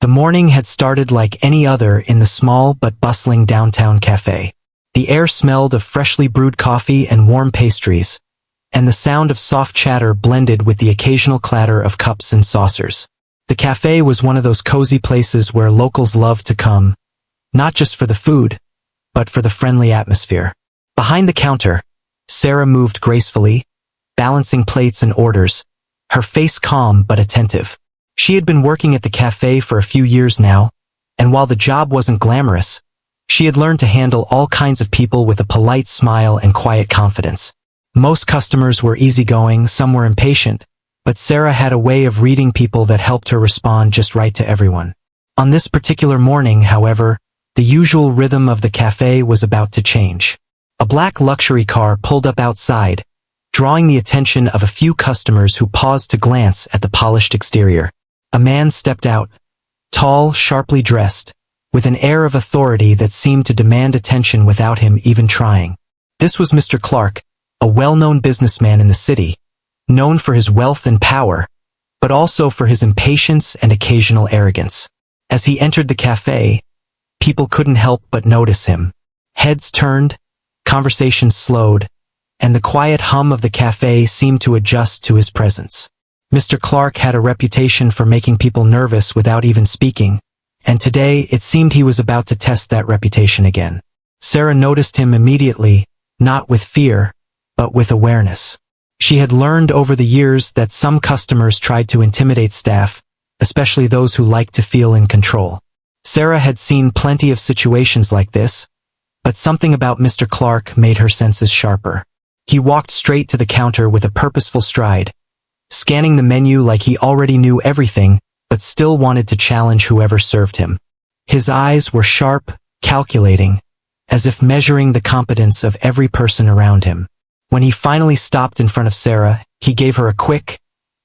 The morning had started like any other in the small but bustling downtown cafe. The air smelled of freshly brewed coffee and warm pastries, and the sound of soft chatter blended with the occasional clatter of cups and saucers. The cafe was one of those cozy places where locals love to come, not just for the food, but for the friendly atmosphere. Behind the counter, Sarah moved gracefully, balancing plates and orders, her face calm but attentive. She had been working at the cafe for a few years now, and while the job wasn't glamorous, she had learned to handle all kinds of people with a polite smile and quiet confidence. Most customers were easygoing, some were impatient, but Sarah had a way of reading people that helped her respond just right to everyone. On this particular morning, however, the usual rhythm of the cafe was about to change. A black luxury car pulled up outside, drawing the attention of a few customers who paused to glance at the polished exterior. A man stepped out, tall, sharply dressed, with an air of authority that seemed to demand attention without him even trying. This was Mr. Clark, a well-known businessman in the city, known for his wealth and power, but also for his impatience and occasional arrogance. As he entered the cafe, people couldn't help but notice him. Heads turned, conversations slowed, and the quiet hum of the cafe seemed to adjust to his presence. Mr. Clark had a reputation for making people nervous without even speaking, and today it seemed he was about to test that reputation again. Sarah noticed him immediately, not with fear, but with awareness. She had learned over the years that some customers tried to intimidate staff, especially those who liked to feel in control. Sarah had seen plenty of situations like this, but something about Mr. Clark made her senses sharper. He walked straight to the counter with a purposeful stride, scanning the menu like he already knew everything, but still wanted to challenge whoever served him. His eyes were sharp, calculating, as if measuring the competence of every person around him. When he finally stopped in front of Sarah, he gave her a quick,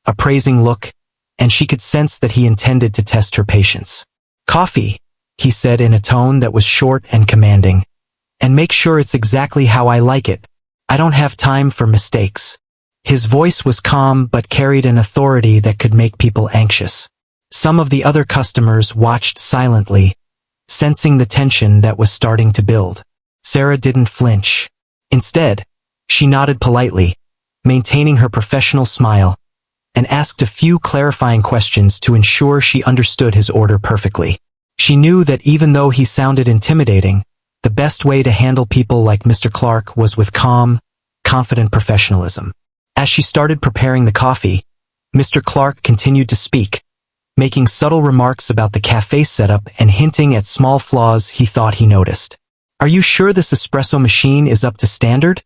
appraising look, and she could sense that he intended to test her patience. "Coffee," he said in a tone that was short and commanding. "And make sure it's exactly how I like it. I don't have time for mistakes." His voice was calm but carried an authority that could make people anxious. Some of the other customers watched silently, sensing the tension that was starting to build. Sarah didn't flinch. Instead, she nodded politely, maintaining her professional smile, and asked a few clarifying questions to ensure she understood his order perfectly. She knew that even though he sounded intimidating, the best way to handle people like Mr. Clark was with calm, confident professionalism. As she started preparing the coffee, Mr. Clark continued to speak, making subtle remarks about the cafe setup and hinting at small flaws he thought he noticed. "Are you sure this espresso machine is up to standard?"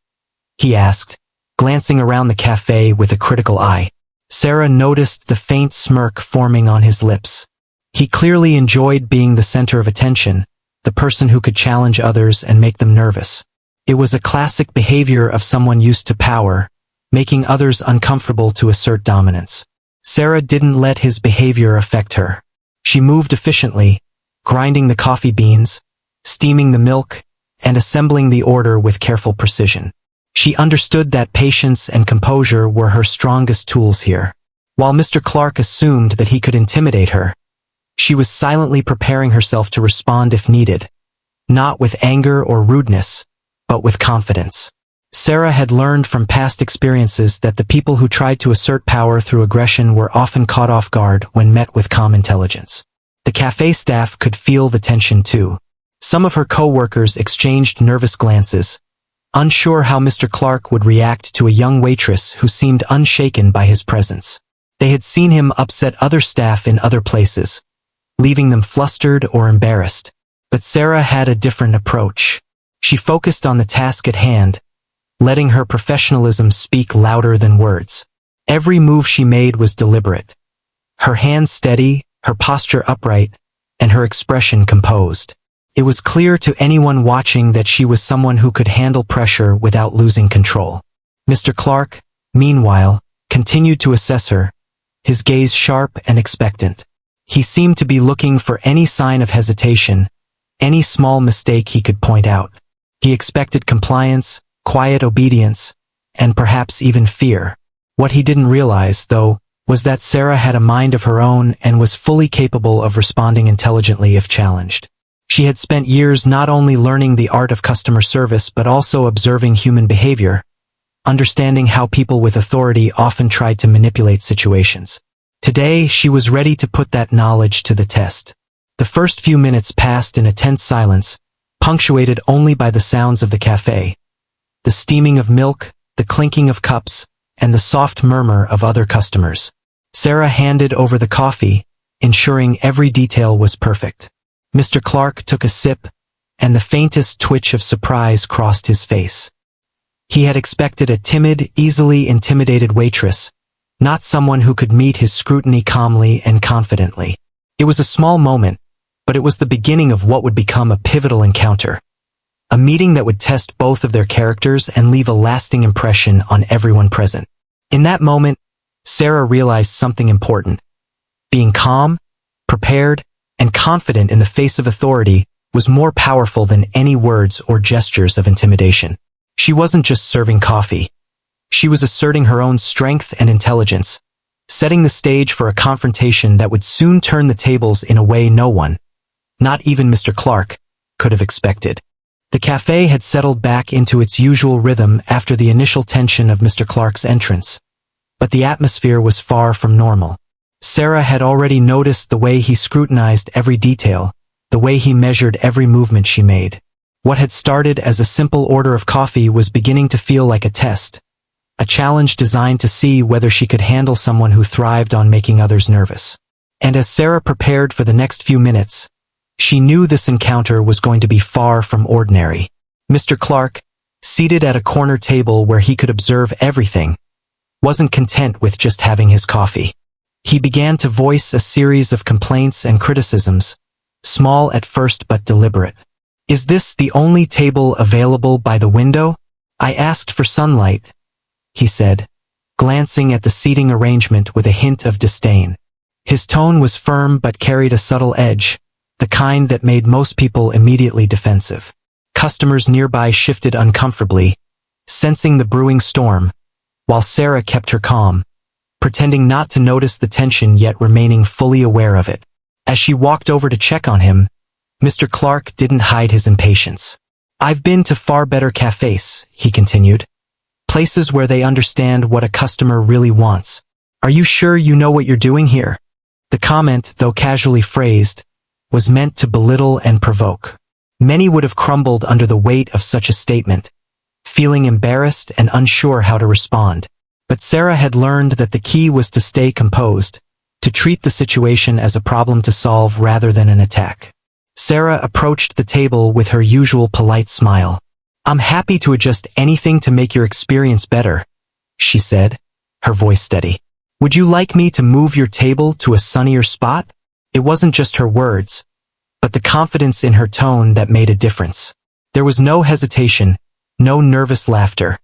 he asked, glancing around the cafe with a critical eye. Sarah noticed the faint smirk forming on his lips. He clearly enjoyed being the center of attention, the person who could challenge others and make them nervous. It was a classic behavior of someone used to power, making others uncomfortable to assert dominance. Sarah didn't let his behavior affect her. She moved efficiently, grinding the coffee beans, steaming the milk, and assembling the order with careful precision. She understood that patience and composure were her strongest tools here. While Mr. Clark assumed that he could intimidate her, she was silently preparing herself to respond if needed, not with anger or rudeness, but with confidence. Sarah had learned from past experiences that the people who tried to assert power through aggression were often caught off guard when met with calm intelligence. The cafe staff could feel the tension too. Some of her co-workers exchanged nervous glances, unsure how Mr. Clark would react to a young waitress who seemed unshaken by his presence. They had seen him upset other staff in other places, leaving them flustered or embarrassed. But Sarah had a different approach. She focused on the task at hand, letting her professionalism speak louder than words. Every move she made was deliberate, her hands steady, her posture upright, and her expression composed. It was clear to anyone watching that she was someone who could handle pressure without losing control. Mr. Clark, meanwhile, continued to assess her, his gaze sharp and expectant. He seemed to be looking for any sign of hesitation, any small mistake he could point out. He expected compliance, quiet obedience, and perhaps even fear. What he didn't realize, though, was that Sarah had a mind of her own and was fully capable of responding intelligently if challenged. She had spent years not only learning the art of customer service but also observing human behavior, understanding how people with authority often tried to manipulate situations. Today, she was ready to put that knowledge to the test. The first few minutes passed in a tense silence, punctuated only by the sounds of the cafe, the steaming of milk, the clinking of cups, and the soft murmur of other customers. Sarah handed over the coffee, ensuring every detail was perfect. Mr. Clark took a sip, and the faintest twitch of surprise crossed his face. He had expected a timid, easily intimidated waitress, not someone who could meet his scrutiny calmly and confidently. It was a small moment, but it was the beginning of what would become a pivotal encounter. A meeting that would test both of their characters and leave a lasting impression on everyone present. In that moment, Sarah realized something important. Being calm, prepared, and confident in the face of authority was more powerful than any words or gestures of intimidation. She wasn't just serving coffee. She was asserting her own strength and intelligence, setting the stage for a confrontation that would soon turn the tables in a way no one, not even Mr. Clark, could have expected. The cafe had settled back into its usual rhythm after the initial tension of Mr. Clark's entrance, but the atmosphere was far from normal. Sarah had already noticed the way he scrutinized every detail, the way he measured every movement she made. What had started as a simple order of coffee was beginning to feel like a test, a challenge designed to see whether she could handle someone who thrived on making others nervous. And as Sarah prepared for the next few minutes, she knew this encounter was going to be far from ordinary. Mr. Clark, seated at a corner table where he could observe everything, wasn't content with just having his coffee. He began to voice a series of complaints and criticisms, small at first but deliberate. "Is this the only table available by the window? I asked for sunlight," he said, glancing at the seating arrangement with a hint of disdain. His tone was firm but carried a subtle edge, the kind that made most people immediately defensive. Customers nearby shifted uncomfortably, sensing the brewing storm, while Sarah kept her calm, pretending not to notice the tension yet remaining fully aware of it. As she walked over to check on him, Mr. Clark didn't hide his impatience. "I've been to far better cafes," he continued. "Places where they understand what a customer really wants. Are you sure you know what you're doing here?" The comment, though casually phrased, was meant to belittle and provoke. Many would have crumbled under the weight of such a statement, feeling embarrassed and unsure how to respond. But Sarah had learned that the key was to stay composed, to treat the situation as a problem to solve rather than an attack. Sarah approached the table with her usual polite smile. "I'm happy to adjust anything to make your experience better," she said, her voice steady. "Would you like me to move your table to a sunnier spot?" It wasn't just her words, but the confidence in her tone that made a difference. There was no hesitation, no nervous laughter,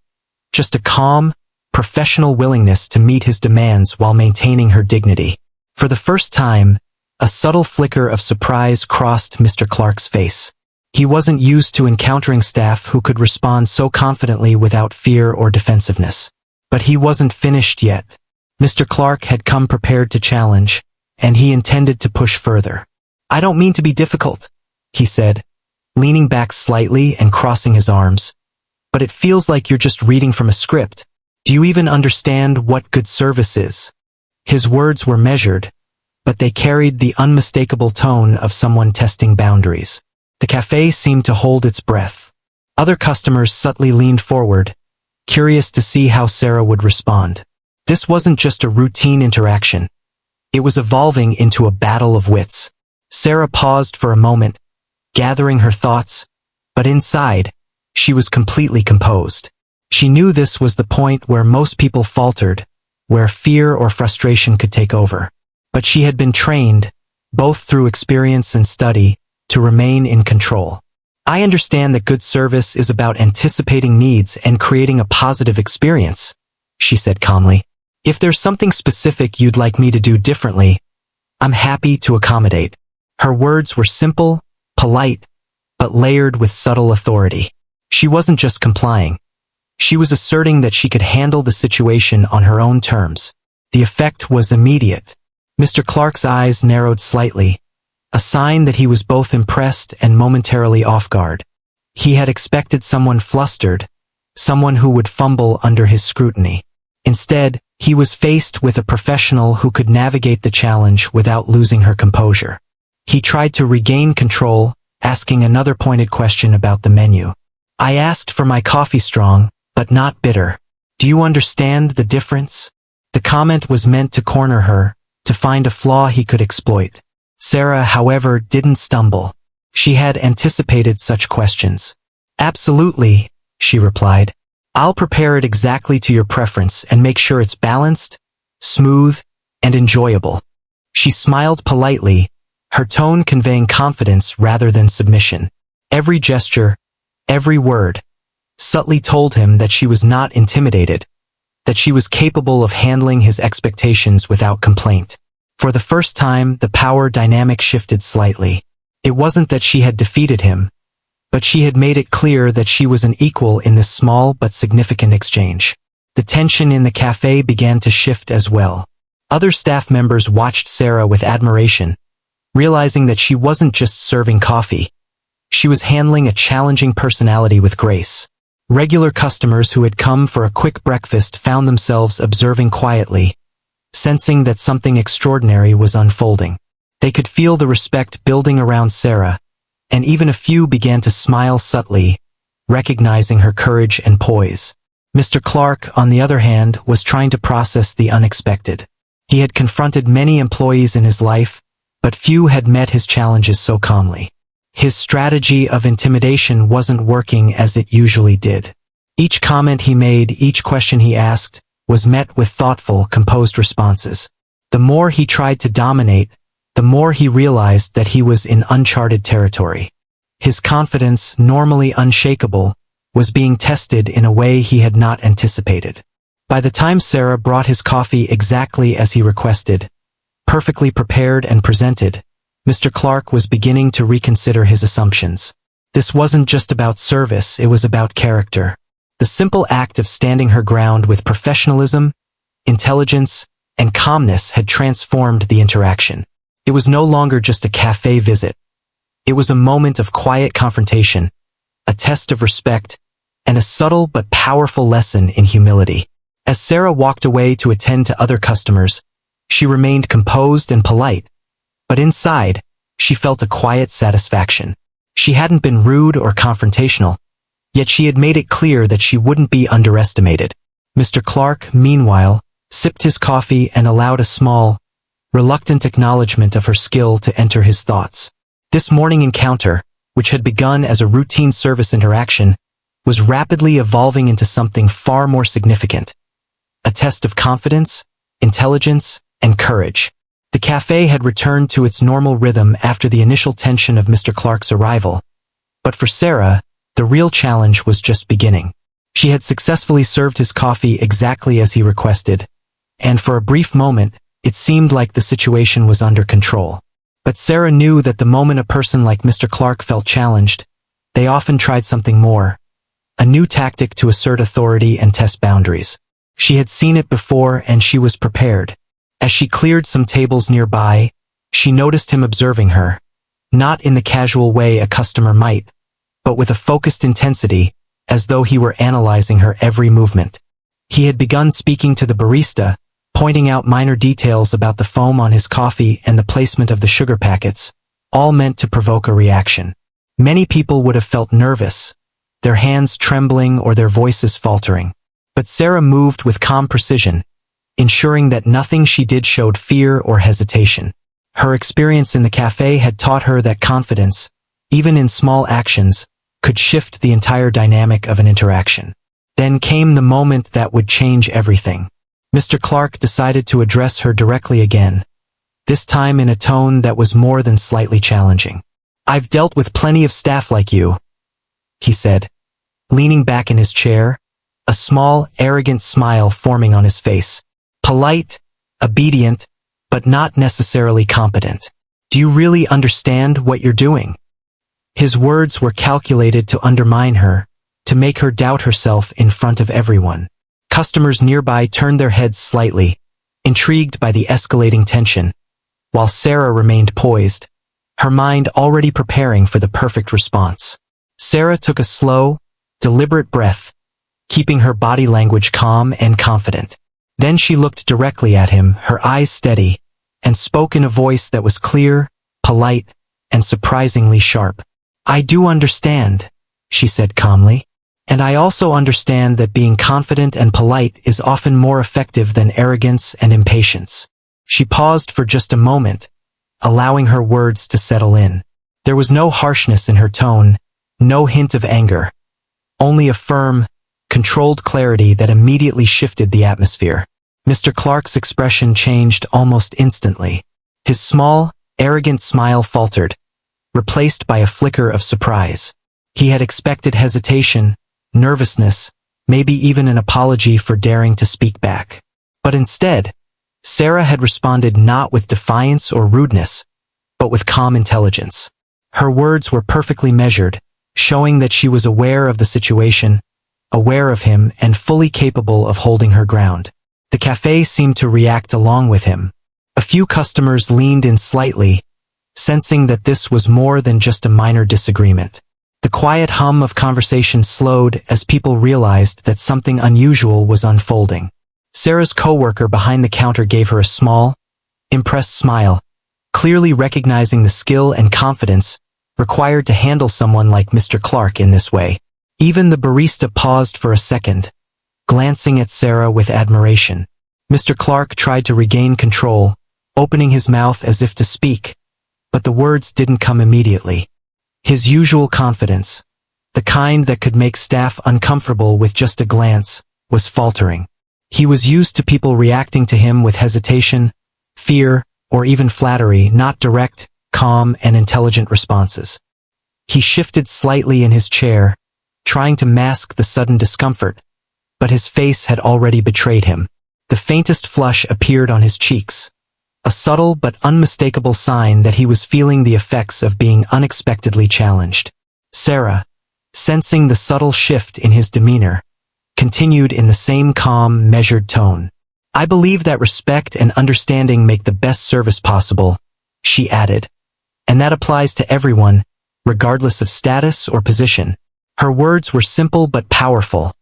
just a calm, professional willingness to meet his demands while maintaining her dignity. For the first time, a subtle flicker of surprise crossed Mr. Clark's face. He wasn't used to encountering staff who could respond so confidently without fear or defensiveness. But he wasn't finished yet. Mr. Clark had come prepared to challenge, and he intended to push further. "I don't mean to be difficult," he said, leaning back slightly and crossing his arms. "But it feels like you're just reading from a script. Do you even understand what good service is?" His words were measured, but they carried the unmistakable tone of someone testing boundaries. The cafe seemed to hold its breath. Other customers subtly leaned forward, curious to see how Sarah would respond. This wasn't just a routine interaction. It was evolving into a battle of wits. Sarah paused for a moment, gathering her thoughts, but inside, she was completely composed. She knew this was the point where most people faltered, where fear or frustration could take over. But she had been trained, both through experience and study, to remain in control. "I understand that good service is about anticipating needs and creating a positive experience," she said calmly. "If there's something specific you'd like me to do differently, I'm happy to accommodate." Her words were simple, polite, but layered with subtle authority. She wasn't just complying. She was asserting that she could handle the situation on her own terms. The effect was immediate. Mr. Clark's eyes narrowed slightly, a sign that he was both impressed and momentarily off guard. He had expected someone flustered, someone who would fumble under his scrutiny. Instead, he was faced with a professional who could navigate the challenge without losing her composure. He tried to regain control, asking another pointed question about the menu. "I asked for my coffee strong, but not bitter. Do you understand the difference?" The comment was meant to corner her, to find a flaw he could exploit. Sarah, however, didn't stumble. She had anticipated such questions. "Absolutely," she replied. "I'll prepare it exactly to your preference and make sure it's balanced, smooth, and enjoyable." She smiled politely, her tone conveying confidence rather than submission. Every gesture, every word, subtly told him that she was not intimidated, that she was capable of handling his expectations without complaint. For the first time, the power dynamic shifted slightly. It wasn't that she had defeated him, but she had made it clear that she was an equal in this small but significant exchange. The tension in the cafe began to shift as well. Other staff members watched Sarah with admiration, realizing that she wasn't just serving coffee. She was handling a challenging personality with grace. Regular customers who had come for a quick breakfast found themselves observing quietly, sensing that something extraordinary was unfolding. They could feel the respect building around Sarah, and even a few began to smile subtly, recognizing her courage and poise. Mr. Clark, on the other hand, was trying to process the unexpected. He had confronted many employees in his life, but few had met his challenges so calmly. His strategy of intimidation wasn't working as it usually did. Each comment he made, each question he asked, was met with thoughtful, composed responses. The more he tried to dominate, the more he realized that he was in uncharted territory. His confidence, normally unshakable, was being tested in a way he had not anticipated. By the time Sarah brought his coffee exactly as he requested, perfectly prepared and presented, Mr. Clark was beginning to reconsider his assumptions. This wasn't just about service, it was about character. The simple act of standing her ground with professionalism, intelligence, and calmness had transformed the interaction. It was no longer just a cafe visit. It was a moment of quiet confrontation, a test of respect, and a subtle but powerful lesson in humility. As Sarah walked away to attend to other customers, she remained composed and polite, but inside, she felt a quiet satisfaction. She hadn't been rude or confrontational, yet she had made it clear that she wouldn't be underestimated. Mr. Clark, meanwhile, sipped his coffee and allowed a small, reluctant acknowledgement of her skill to enter his thoughts. This morning encounter, which had begun as a routine service interaction, was rapidly evolving into something far more significant. A test of confidence, intelligence, and courage. The cafe had returned to its normal rhythm after the initial tension of Mr. Clark's arrival. But for Sarah, the real challenge was just beginning. She had successfully served his coffee exactly as he requested, and for a brief moment, it seemed like the situation was under control. But Sarah knew that the moment a person like Mr. Clark felt challenged, they often tried something more, a new tactic to assert authority and test boundaries. She had seen it before and she was prepared. As she cleared some tables nearby, she noticed him observing her, not in the casual way a customer might, but with a focused intensity, as though he were analyzing her every movement. He had begun speaking to the barista, pointing out minor details about the foam on his coffee and the placement of the sugar packets, all meant to provoke a reaction. Many people would have felt nervous, their hands trembling or their voices faltering. But Sarah moved with calm precision, ensuring that nothing she did showed fear or hesitation. Her experience in the cafe had taught her that confidence, even in small actions, could shift the entire dynamic of an interaction. Then came the moment that would change everything. Mr. Clark decided to address her directly again, this time in a tone that was more than slightly challenging. "I've dealt with plenty of staff like you," he said, leaning back in his chair, a small, arrogant smile forming on his face. "Polite, obedient, but not necessarily competent. Do you really understand what you're doing?" His words were calculated to undermine her, to make her doubt herself in front of everyone. Customers nearby turned their heads slightly, intrigued by the escalating tension, while Sarah remained poised, her mind already preparing for the perfect response. Sarah took a slow, deliberate breath, keeping her body language calm and confident. Then she looked directly at him, her eyes steady, and spoke in a voice that was clear, polite, and surprisingly sharp. "I do understand," she said calmly. "And I also understand that being confident and polite is often more effective than arrogance and impatience." She paused for just a moment, allowing her words to settle in. There was no harshness in her tone, no hint of anger, only a firm, controlled clarity that immediately shifted the atmosphere. Mr. Clark's expression changed almost instantly. His small, arrogant smile faltered, replaced by a flicker of surprise. He had expected hesitation, nervousness, maybe even an apology for daring to speak back. But instead, Sarah had responded not with defiance or rudeness, but with calm intelligence. Her words were perfectly measured, showing that she was aware of the situation, aware of him, and fully capable of holding her ground. The cafe seemed to react along with him. A few customers leaned in slightly, sensing that this was more than just a minor disagreement. The quiet hum of conversation slowed as people realized that something unusual was unfolding. Sarah's coworker behind the counter gave her a small, impressed smile, clearly recognizing the skill and confidence required to handle someone like Mr. Clark in this way. Even the barista paused for a second, glancing at Sarah with admiration. Mr. Clark tried to regain control, opening his mouth as if to speak, but the words didn't come immediately. His usual confidence, the kind that could make staff uncomfortable with just a glance, was faltering. He was used to people reacting to him with hesitation, fear, or even flattery, not direct, calm, and intelligent responses. He shifted slightly in his chair, trying to mask the sudden discomfort, but his face had already betrayed him. The faintest flush appeared on his cheeks, a subtle but unmistakable sign that he was feeling the effects of being unexpectedly challenged. Sarah, sensing the subtle shift in his demeanor, continued in the same calm, measured tone. "I believe that respect and understanding make the best service possible," she added, "and that applies to everyone, regardless of status or position." Her words were simple but powerful,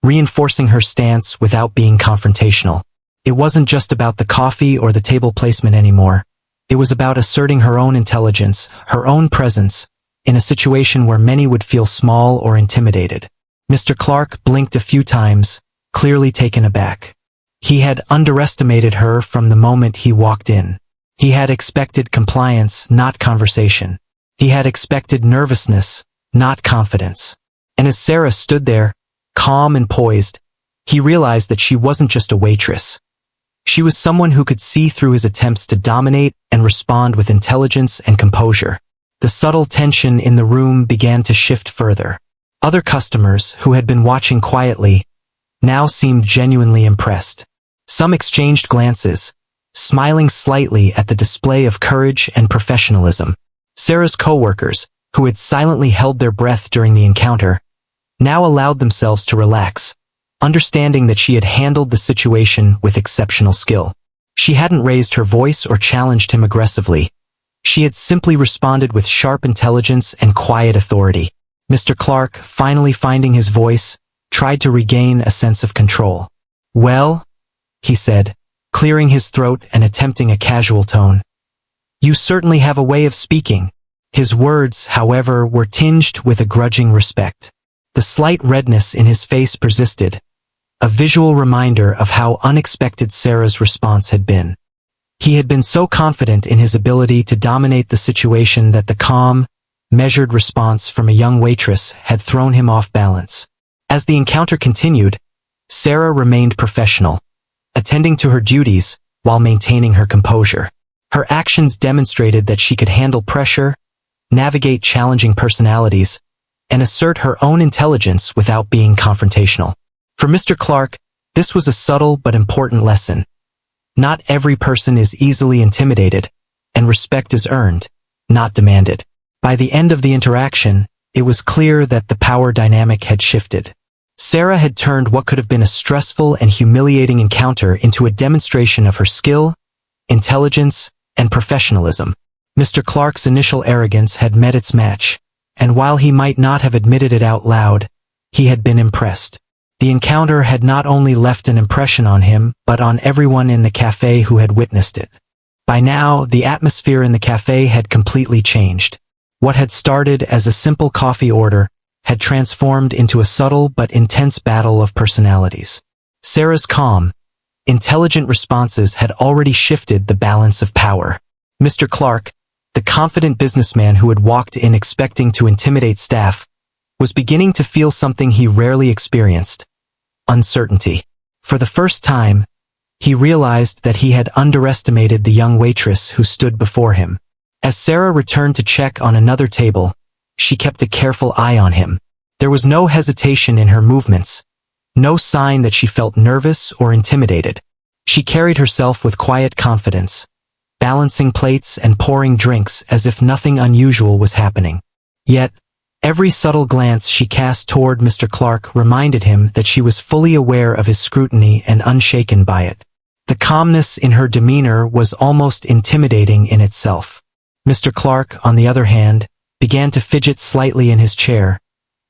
reinforcing her stance without being confrontational. It wasn't just about the coffee or the table placement anymore. It was about asserting her own intelligence, her own presence, in a situation where many would feel small or intimidated. Mr. Clark blinked a few times, clearly taken aback. He had underestimated her from the moment he walked in. He had expected compliance, not conversation. He had expected nervousness, not confidence. And as Sarah stood there, calm and poised, he realized that she wasn't just a waitress. She was someone who could see through his attempts to dominate and respond with intelligence and composure. The subtle tension in the room began to shift further. Other customers, who had been watching quietly, now seemed genuinely impressed. Some exchanged glances, smiling slightly at the display of courage and professionalism. Sarah's coworkers, who had silently held their breath during the encounter, now allowed themselves to relax, understanding that she had handled the situation with exceptional skill. She hadn't raised her voice or challenged him aggressively. She had simply responded with sharp intelligence and quiet authority. Mr. Clark, finally finding his voice, tried to regain a sense of control. "Well," he said, clearing his throat and attempting a casual tone, "you certainly have a way of speaking." His words, however, were tinged with a grudging respect. The slight redness in his face persisted, a visual reminder of how unexpected Sarah's response had been. He had been so confident in his ability to dominate the situation that the calm, measured response from a young waitress had thrown him off balance. As the encounter continued, Sarah remained professional, attending to her duties while maintaining her composure. Her actions demonstrated that she could handle pressure, navigate challenging personalities, and assert her own intelligence without being confrontational. For Mr. Clark, this was a subtle but important lesson. Not every person is easily intimidated, and respect is earned, not demanded. By the end of the interaction, it was clear that the power dynamic had shifted. Sarah had turned what could have been a stressful and humiliating encounter into a demonstration of her skill, intelligence, and professionalism. Mr. Clark's initial arrogance had met its match, and while he might not have admitted it out loud, he had been impressed. The encounter had not only left an impression on him, but on everyone in the cafe who had witnessed it. By now, the atmosphere in the cafe had completely changed. What had started as a simple coffee order had transformed into a subtle but intense battle of personalities. Sarah's calm, intelligent responses had already shifted the balance of power. Mr. Clark, the confident businessman who had walked in expecting to intimidate staff, was beginning to feel something he rarely experienced: uncertainty. For the first time, he realized that he had underestimated the young waitress who stood before him. As Sarah returned to check on another table, she kept a careful eye on him. There was no hesitation in her movements, no sign that she felt nervous or intimidated. She carried herself with quiet confidence, balancing plates and pouring drinks as if nothing unusual was happening. Yet, every subtle glance she cast toward Mr. Clark reminded him that she was fully aware of his scrutiny and unshaken by it. The calmness in her demeanor was almost intimidating in itself. Mr. Clark, on the other hand, began to fidget slightly in his chair,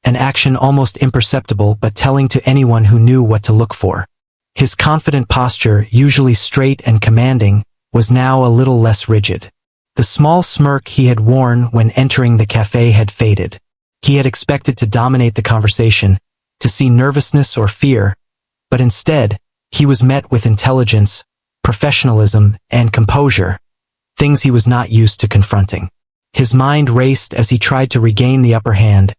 an action almost imperceptible but telling to anyone who knew what to look for. His confident posture, usually straight and commanding, was now a little less rigid. The small smirk he had worn when entering the cafe had faded. He had expected to dominate the conversation, to see nervousness or fear, but instead, he was met with intelligence, professionalism, and composure, things he was not used to confronting. His mind raced as he tried to regain the upper hand,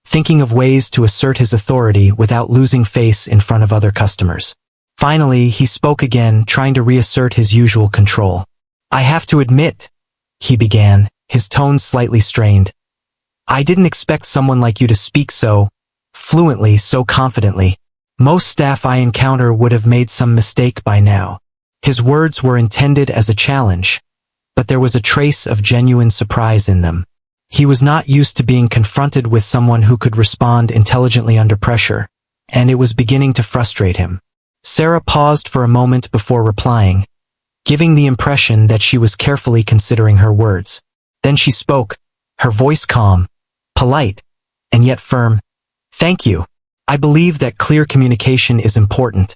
thinking of ways to assert his authority without losing face in front of other customers. Finally, he spoke again, trying to reassert his usual control. "I have to admit," he began, his tone slightly strained, "I didn't expect someone like you to speak so fluently, so confidently. Most staff I encounter would have made some mistake by now." His words were intended as a challenge, but there was a trace of genuine surprise in them. He was not used to being confronted with someone who could respond intelligently under pressure, and it was beginning to frustrate him. Sarah paused for a moment before replying, giving the impression that she was carefully considering her words. Then she spoke, her voice calm, polite, and yet firm. "Thank you. I believe that clear communication is important,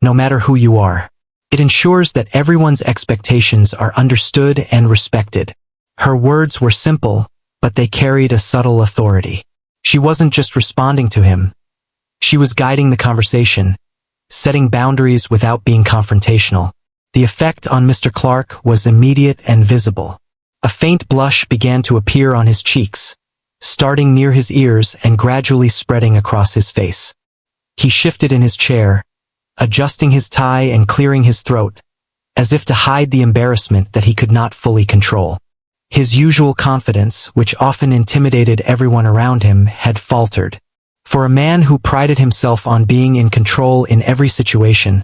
no matter who you are. It ensures that everyone's expectations are understood and respected." Her words were simple, but they carried a subtle authority. She wasn't just responding to him. She was guiding the conversation, setting boundaries without being confrontational. The effect on Mr. Clark was immediate and visible. A faint blush began to appear on his cheeks, starting near his ears and gradually spreading across his face. He shifted in his chair, adjusting his tie and clearing his throat, as if to hide the embarrassment that he could not fully control. His usual confidence, which often intimidated everyone around him, had faltered. For a man who prided himself on being in control in every situation,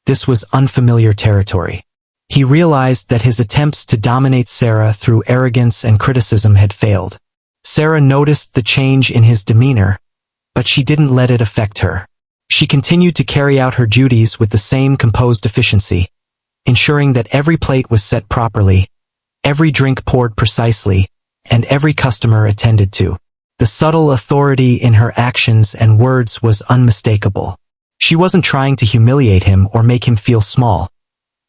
this was unfamiliar territory. He realized that his attempts to dominate Sarah through arrogance and criticism had failed. Sarah noticed the change in his demeanor, but she didn't let it affect her. She continued to carry out her duties with the same composed efficiency, ensuring that every plate was set properly, every drink poured precisely, and every customer attended to. The subtle authority in her actions and words was unmistakable. She wasn't trying to humiliate him or make him feel small.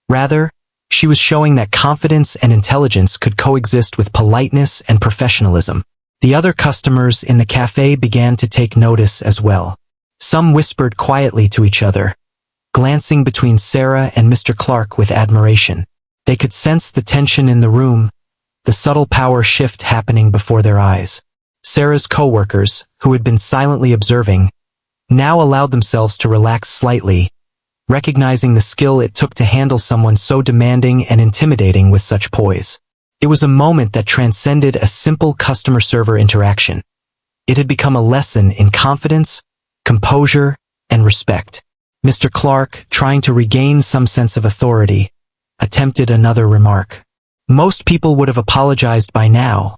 Rather, she was showing that confidence and intelligence could coexist with politeness and professionalism. The other customers in the cafe began to take notice as well. Some whispered quietly to each other, glancing between Sarah and Mr. Clark with admiration. They could sense the tension in the room, the subtle power shift happening before their eyes. Sarah's co-workers, who had been silently observing, now allowed themselves to relax slightly, recognizing the skill it took to handle someone so demanding and intimidating with such poise. It was a moment that transcended a simple customer-server interaction. It had become a lesson in confidence, composure, and respect. Mr. Clark, trying to regain some sense of authority, attempted another remark. "Most people would have apologized by now,"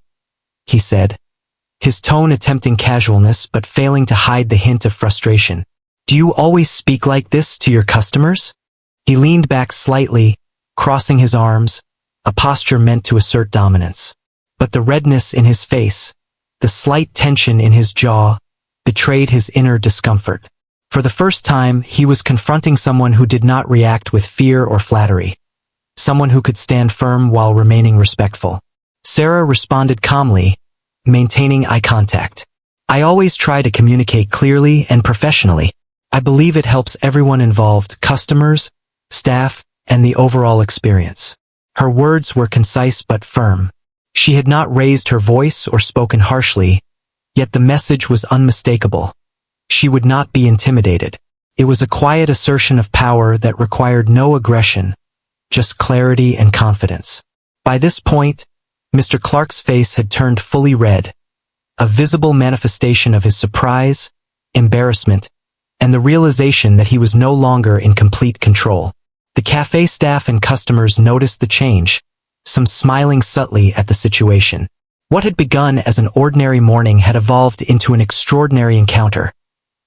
he said, his tone attempting casualness but failing to hide the hint of frustration. "Do you always speak like this to your customers?" He leaned back slightly, crossing his arms, a posture meant to assert dominance. But the redness in his face, the slight tension in his jaw, betrayed his inner discomfort. For the first time, he was confronting someone who did not react with fear or flattery. Someone who could stand firm while remaining respectful. Sarah responded calmly, maintaining eye contact. "I always try to communicate clearly and professionally. I believe it helps everyone involved, customers, staff, and the overall experience." Her words were concise but firm. She had not raised her voice or spoken harshly, yet the message was unmistakable. She would not be intimidated. It was a quiet assertion of power that required no aggression, just clarity and confidence. By this point, Mr. Clark's face had turned fully red, a visible manifestation of his surprise, embarrassment, and the realization that he was no longer in complete control. The cafe staff and customers noticed the change, some smiling subtly at the situation. What had begun as an ordinary morning had evolved into an extraordinary encounter,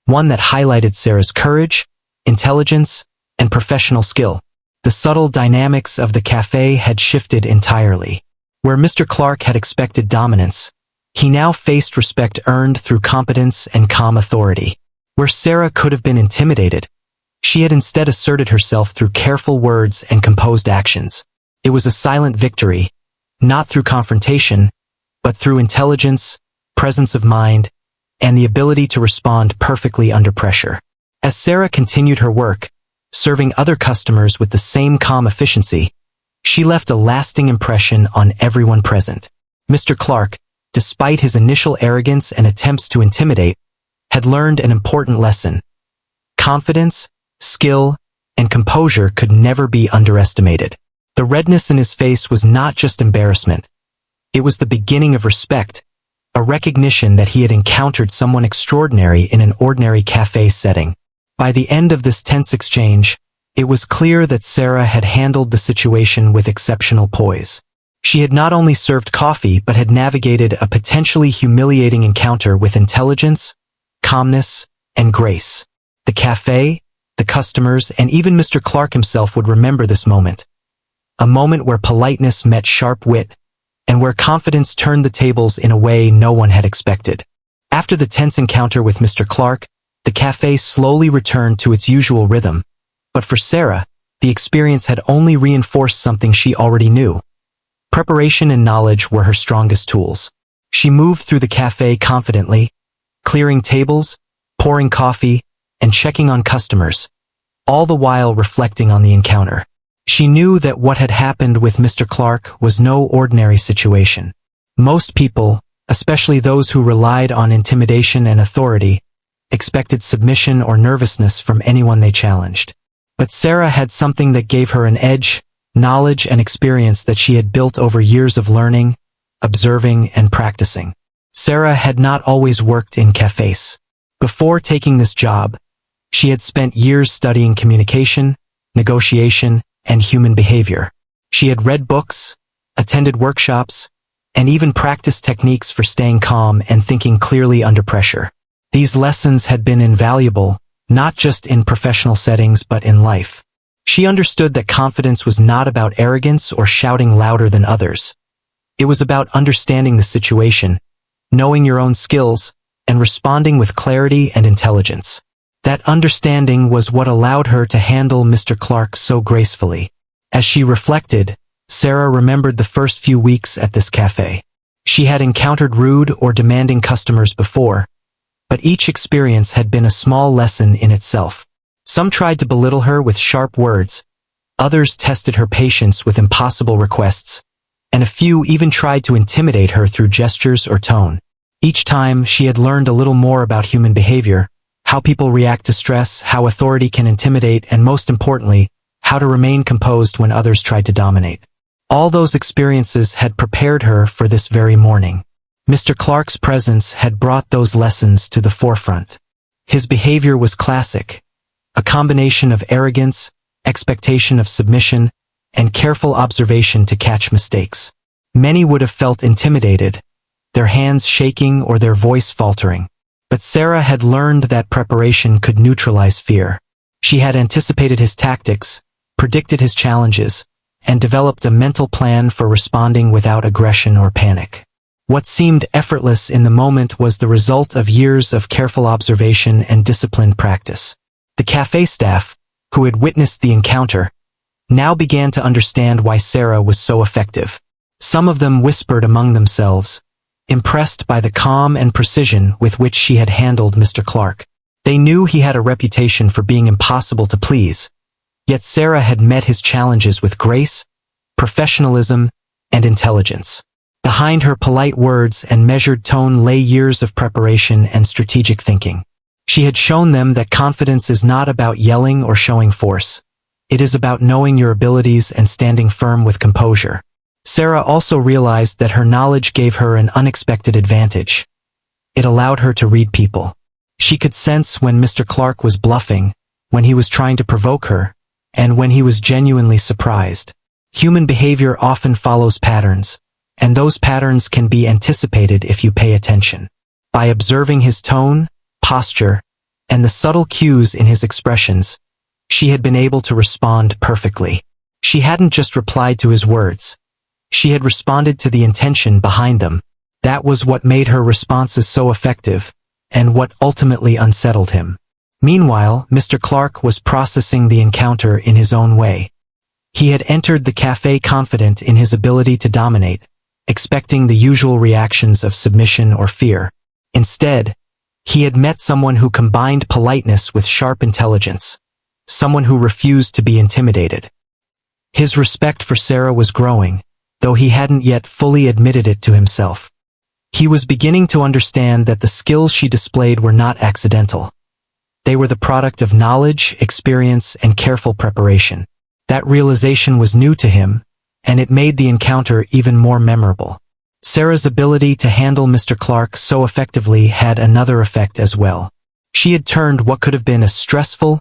one that highlighted Sarah's courage, intelligence, and professional skill. The subtle dynamics of the cafe had shifted entirely. Where Mr. Clark had expected dominance, he now faced respect earned through competence and calm authority. Where Sarah could have been intimidated, she had instead asserted herself through careful words and composed actions. It was a silent victory, not through confrontation, but through intelligence, presence of mind, and the ability to respond perfectly under pressure. As Sarah continued her work, serving other customers with the same calm efficiency, she left a lasting impression on everyone present. Mr. Clark, despite his initial arrogance and attempts to intimidate, had learned an important lesson. Confidence, skill, and composure could never be underestimated. The redness in his face was not just embarrassment. It was the beginning of respect, a recognition that he had encountered someone extraordinary in an ordinary cafe setting. By the end of this tense exchange, it was clear that Sarah had handled the situation with exceptional poise. She had not only served coffee but had navigated a potentially humiliating encounter with intelligence, calmness, and grace. The cafe, the customers, and even Mr. Clark himself would remember this moment. A moment where politeness met sharp wit, and where confidence turned the tables in a way no one had expected. After the tense encounter with Mr. Clark, the cafe slowly returned to its usual rhythm. But for Sarah, the experience had only reinforced something she already knew. Preparation and knowledge were her strongest tools. She moved through the cafe confidently, clearing tables, pouring coffee, and checking on customers, all the while reflecting on the encounter. She knew that what had happened with Mr. Clark was no ordinary situation. Most people, especially those who relied on intimidation and authority, expected submission or nervousness from anyone they challenged. But Sarah had something that gave her an edge, knowledge and experience that she had built over years of learning, observing, and practicing. Sarah had not always worked in cafes. Before taking this job, she had spent years studying communication, negotiation, and human behavior. She had read books, attended workshops, and even practiced techniques for staying calm and thinking clearly under pressure. These lessons had been invaluable, not just in professional settings but in life. She understood that confidence was not about arrogance or shouting louder than others. It was about understanding the situation, knowing your own skills, and responding with clarity and intelligence. That understanding was what allowed her to handle Mr. Clark so gracefully. As she reflected, Sarah remembered the first few weeks at this cafe. She had encountered rude or demanding customers before, but each experience had been a small lesson in itself. Some tried to belittle her with sharp words, others tested her patience with impossible requests, and a few even tried to intimidate her through gestures or tone. Each time, she had learned a little more about human behavior, how people react to stress, how authority can intimidate, and most importantly, how to remain composed when others tried to dominate. All those experiences had prepared her for this very morning. Mr. Clark's presence had brought those lessons to the forefront. His behavior was classic, a combination of arrogance, expectation of submission, and careful observation to catch mistakes. Many would have felt intimidated, their hands shaking or their voice faltering. But Sarah had learned that preparation could neutralize fear. She had anticipated his tactics, predicted his challenges, and developed a mental plan for responding without aggression or panic. What seemed effortless in the moment was the result of years of careful observation and disciplined practice. The cafe staff, who had witnessed the encounter, now began to understand why Sarah was so effective. Some of them whispered among themselves, impressed by the calm and precision with which she had handled Mr. Clark. They knew he had a reputation for being impossible to please, yet Sarah had met his challenges with grace, professionalism, and intelligence. Behind her polite words and measured tone lay years of preparation and strategic thinking. She had shown them that confidence is not about yelling or showing force. It is about knowing your abilities and standing firm with composure. Sarah also realized that her knowledge gave her an unexpected advantage. It allowed her to read people. She could sense when Mr. Clark was bluffing, when he was trying to provoke her, and when he was genuinely surprised. Human behavior often follows patterns, and those patterns can be anticipated if you pay attention. By observing his tone, posture, and the subtle cues in his expressions, she had been able to respond perfectly. She hadn't just replied to his words. She had responded to the intention behind them. That was what made her responses so effective, and what ultimately unsettled him. Meanwhile, Mr. Clark was processing the encounter in his own way. He had entered the cafe confident in his ability to dominate, expecting the usual reactions of submission or fear. Instead, he had met someone who combined politeness with sharp intelligence, someone who refused to be intimidated. His respect for Sarah was growing, though he hadn't yet fully admitted it to himself. He was beginning to understand that the skills she displayed were not accidental. They were the product of knowledge, experience, and careful preparation. That realization was new to him, and it made the encounter even more memorable. Sarah's ability to handle Mr. Clark so effectively had another effect as well. She had turned what could have been a stressful,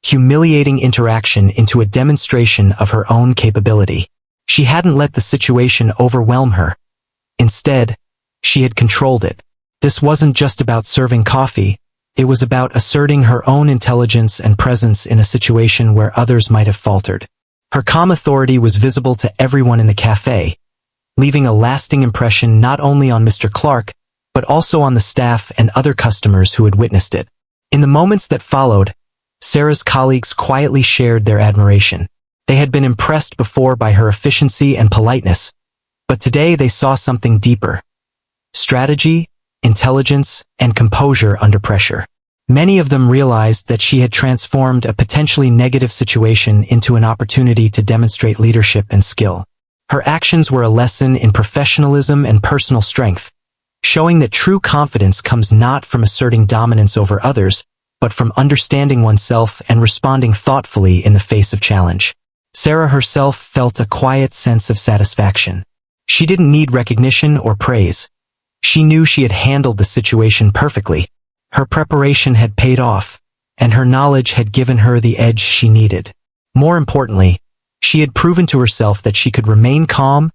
humiliating interaction into a demonstration of her own capability. She hadn't let the situation overwhelm her. Instead, she had controlled it. This wasn't just about serving coffee, it was about asserting her own intelligence and presence in a situation where others might have faltered. Her calm authority was visible to everyone in the cafe, leaving a lasting impression not only on Mr. Clark, but also on the staff and other customers who had witnessed it. In the moments that followed, Sarah's colleagues quietly shared their admiration. They had been impressed before by her efficiency and politeness, but today they saw something deeper: strategy, intelligence, and composure under pressure. Many of them realized that she had transformed a potentially negative situation into an opportunity to demonstrate leadership and skill. Her actions were a lesson in professionalism and personal strength, showing that true confidence comes not from asserting dominance over others, but from understanding oneself and responding thoughtfully in the face of challenge. Sarah herself felt a quiet sense of satisfaction. She didn't need recognition or praise. She knew she had handled the situation perfectly. Her preparation had paid off, and her knowledge had given her the edge she needed. More importantly, she had proven to herself that she could remain calm,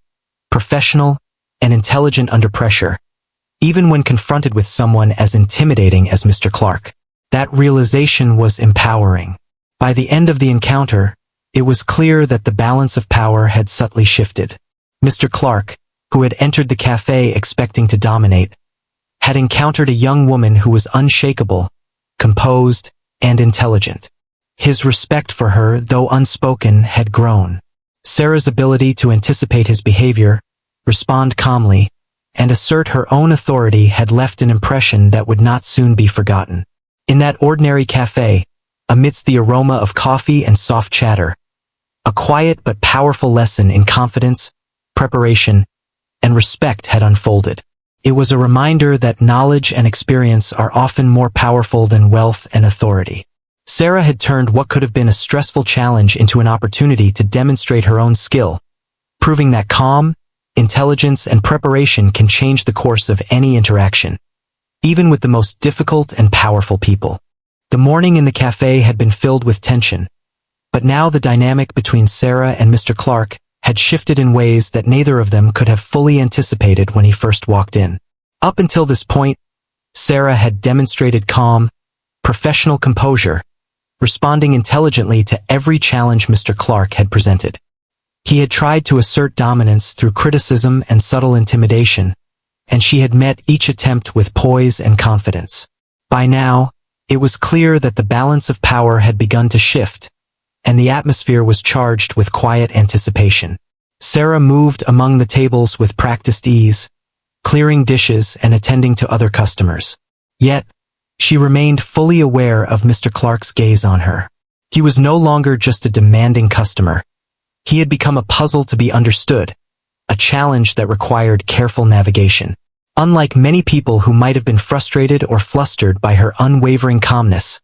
professional, and intelligent under pressure, even when confronted with someone as intimidating as Mr. Clark. That realization was empowering. By the end of the encounter, it was clear that the balance of power had subtly shifted. Mr. Clark, who had entered the cafe expecting to dominate, had encountered a young woman who was unshakable, composed, and intelligent. His respect for her, though unspoken, had grown. Sarah's ability to anticipate his behavior, respond calmly, and assert her own authority had left an impression that would not soon be forgotten. In that ordinary cafe, amidst the aroma of coffee and soft chatter, a quiet but powerful lesson in confidence, preparation, and respect had unfolded. It was a reminder that knowledge and experience are often more powerful than wealth and authority. Sarah had turned what could have been a stressful challenge into an opportunity to demonstrate her own skill, proving that calm, intelligence, and preparation can change the course of any interaction, even with the most difficult and powerful people. The morning in the cafe had been filled with tension, but now the dynamic between Sarah and Mr. Clark had shifted in ways that neither of them could have fully anticipated when he first walked in. Up until this point, Sarah had demonstrated calm, professional composure, responding intelligently to every challenge Mr. Clark had presented. He had tried to assert dominance through criticism and subtle intimidation, and she had met each attempt with poise and confidence. By now, it was clear that the balance of power had begun to shift, and the atmosphere was charged with quiet anticipation. Sarah moved among the tables with practiced ease, clearing dishes and attending to other customers. Yet, she remained fully aware of Mr. Clark's gaze on her. He was no longer just a demanding customer. He had become a puzzle to be understood, a challenge that required careful navigation. Unlike many people who might have been frustrated or flustered by her unwavering calmness,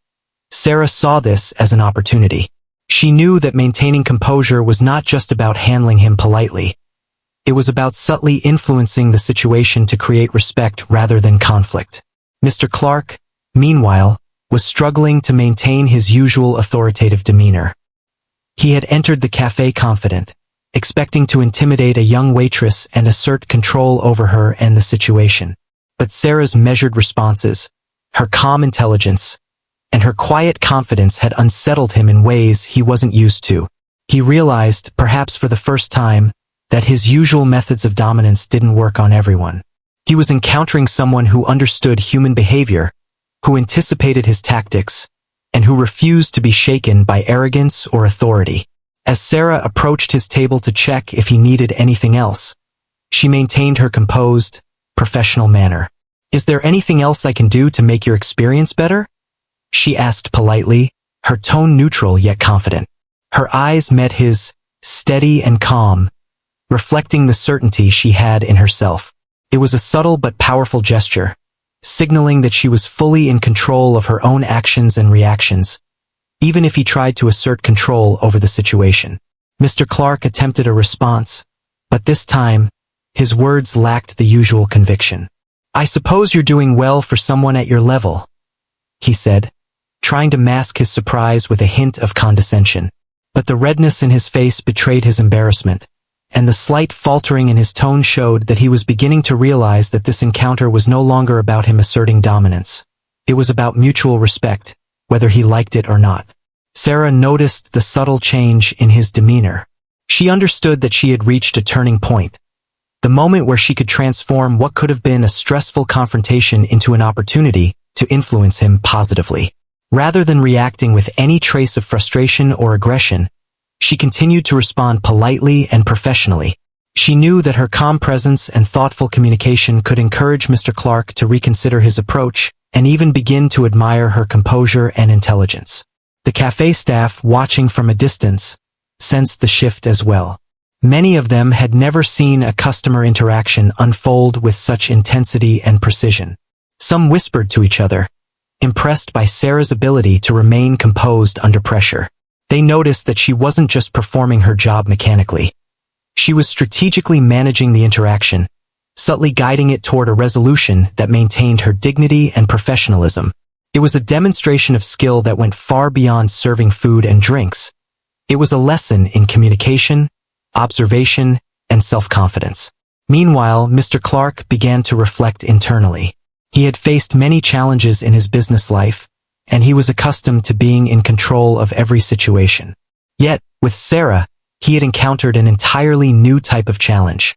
Sarah saw this as an opportunity. She knew that maintaining composure was not just about handling him politely. It was about subtly influencing the situation to create respect rather than conflict. Mr. Clark, meanwhile, was struggling to maintain his usual authoritative demeanor. He had entered the cafe confident, expecting to intimidate a young waitress and assert control over her and the situation. But Sarah's measured responses, her calm intelligence, and her quiet confidence had unsettled him in ways he wasn't used to. He realized, perhaps for the first time, that his usual methods of dominance didn't work on everyone. He was encountering someone who understood human behavior, who anticipated his tactics, and who refused to be shaken by arrogance or authority. As Sarah approached his table to check if he needed anything else, she maintained her composed, professional manner. "Is there anything else I can do to make your experience better?" she asked politely, her tone neutral yet confident. Her eyes met his, steady and calm, reflecting the certainty she had in herself. It was a subtle but powerful gesture, signaling that she was fully in control of her own actions and reactions, even if he tried to assert control over the situation. Mr. Clark attempted a response, but this time, his words lacked the usual conviction. "I suppose you're doing well for someone at your level," he said, trying to mask his surprise with a hint of condescension. But the redness in his face betrayed his embarrassment, and the slight faltering in his tone showed that he was beginning to realize that this encounter was no longer about him asserting dominance. It was about mutual respect, whether he liked it or not. Sarah noticed the subtle change in his demeanor. She understood that she had reached a turning point, the moment where she could transform what could have been a stressful confrontation into an opportunity to influence him positively. Rather than reacting with any trace of frustration or aggression, she continued to respond politely and professionally. She knew that her calm presence and thoughtful communication could encourage Mr. Clark to reconsider his approach and even begin to admire her composure and intelligence. The cafe staff, watching from a distance, sensed the shift as well. Many of them had never seen a customer interaction unfold with such intensity and precision. Some whispered to each other, impressed by Sarah's ability to remain composed under pressure. They noticed that she wasn't just performing her job mechanically. She was strategically managing the interaction, subtly guiding it toward a resolution that maintained her dignity and professionalism. It was a demonstration of skill that went far beyond serving food and drinks. It was a lesson in communication, observation, and self-confidence. Meanwhile, Mr. Clark began to reflect internally. He had faced many challenges in his business life, and he was accustomed to being in control of every situation. Yet, with Sarah, he had encountered an entirely new type of challenge,